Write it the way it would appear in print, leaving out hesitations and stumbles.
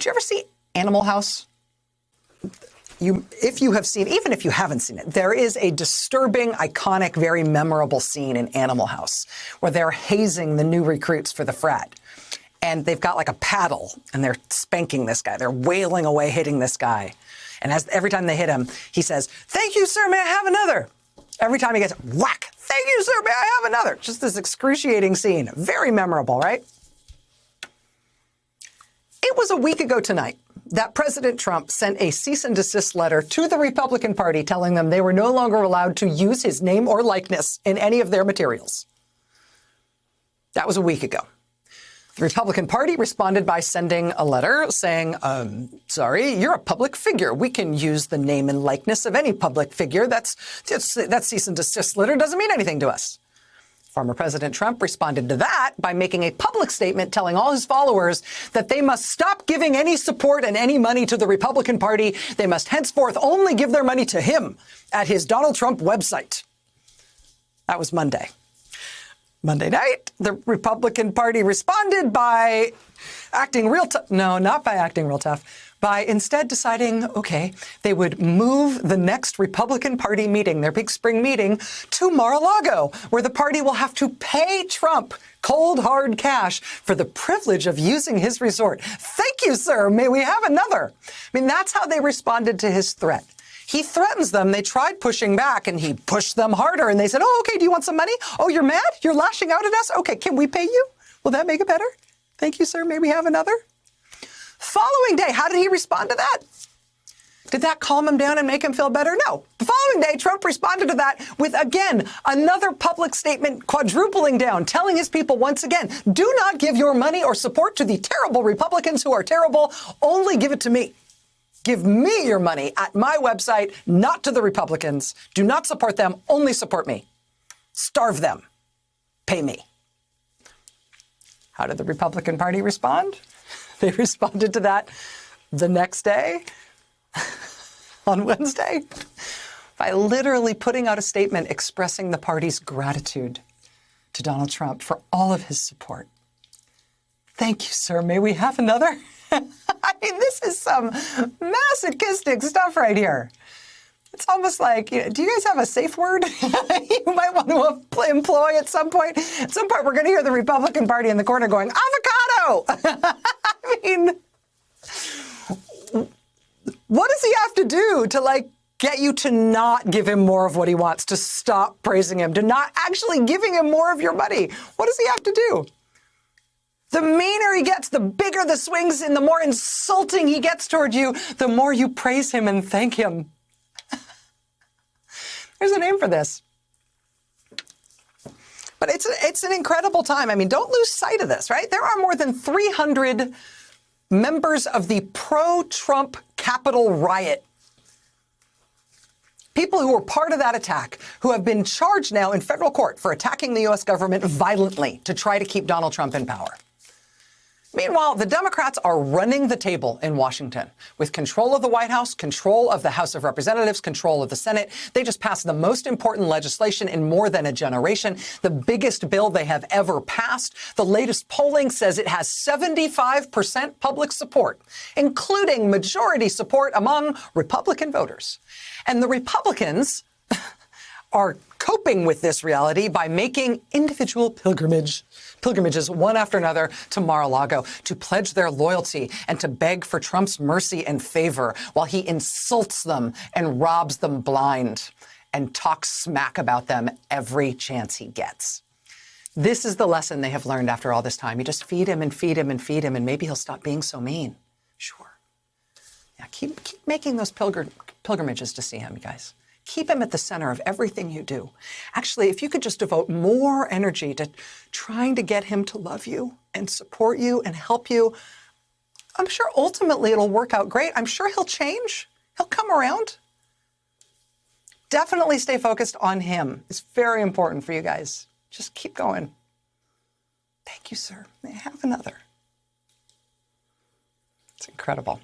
Did you ever see Animal House? If you have seen, even if you haven't seen it, there is a disturbing, iconic, very memorable scene in Animal House where they're hazing the new recruits for the frat. And they've got like a paddle and they're spanking this guy. They're wailing away, hitting this guy. And every time they hit him, he says, "Thank you, sir, may I have another?" Every time he gets whack, "Thank you, sir, may I have another?" Just this excruciating scene. Very memorable, right? It was a week ago tonight that President Trump sent a cease and desist letter to the Republican Party telling them they were no longer allowed to use his name or likeness in any of their materials. That was a week ago. The Republican Party responded by sending a letter saying, sorry, you're a public figure. We can use the name and likeness of any public figure. That cease and desist letter doesn't mean anything to us. Former President Trump responded to that by making a public statement telling all his followers that they must stop giving any support and any money to the Republican Party. They must henceforth only give their money to him at his Donald Trump website. That was Monday. Monday night, the Republican Party responded by acting real tough. No, not by acting real tough. By instead deciding, okay, they would move the next Republican Party meeting, their big spring meeting, to Mar-a-Lago, where the party will have to pay Trump cold, hard cash for the privilege of using his resort. Thank you, sir. May we have another? I mean, that's how they responded to his threat. He threatens them. They tried pushing back, and he pushed them harder. And they said, oh, okay, do you want some money? Oh, you're mad? You're lashing out at us? Okay, can we pay you? Will that make it better? Thank you, sir. May we have another? Following day, how did he respond to that? Did that calm him down and make him feel better? No. The following day, Trump responded to that with, again, another public statement quadrupling down, telling his people once again, do not give your money or support to the terrible Republicans who are terrible. Only give it to me. Give me your money at my website, not to the Republicans. Do not support them. Only support me. Starve them. Pay me. How did the Republican Party respond? They responded to that the next day, on Wednesday, by literally putting out a statement expressing the party's gratitude to Donald Trump for all of his support. Thank you, sir. May we have another? I mean, this is some masochistic stuff right here. It's almost like, do you guys have a safe word you might want to employ at some point? At some point, we're going to hear the Republican Party in the corner going, avocado! I mean, what does he have to do to, get you to not give him more of what he wants, to stop praising him, to not actually giving him more of your money? What does he have to do? The meaner he gets, the bigger the swings and the more insulting he gets toward you, the more you praise him and thank him. There's a name for this. But it's an incredible time. I mean, don't lose sight of this, right? There are more than 300 members of the pro-Trump Capitol riot. People who were part of that attack, who have been charged now in federal court for attacking the U.S. government violently to try to keep Donald Trump in power. Meanwhile, the Democrats are running the table in Washington with control of the White House, control of the House of Representatives, control of the Senate. They just passed the most important legislation in more than a generation, the biggest bill they have ever passed. The latest polling says it has 75% public support, including majority support among Republican voters. And the Republicans are coping with this reality by making individual pilgrimages one after another to Mar-a-Lago to pledge their loyalty and to beg for Trump's mercy and favor while he insults them and robs them blind and talks smack about them every chance he gets. This is the lesson they have learned after all this time. You just feed him and feed him and feed him, and maybe he'll stop being so mean. Sure. Yeah, keep making those pilgrimages to see him, you guys. Keep him at the center of everything you do. Actually, if you could just devote more energy to trying to get him to love you and support you and help you, I'm sure ultimately it'll work out great. I'm sure he'll change. He'll come around. Definitely stay focused on him. It's very important for you guys. Just keep going. Thank you, sir. May I have another? It's incredible.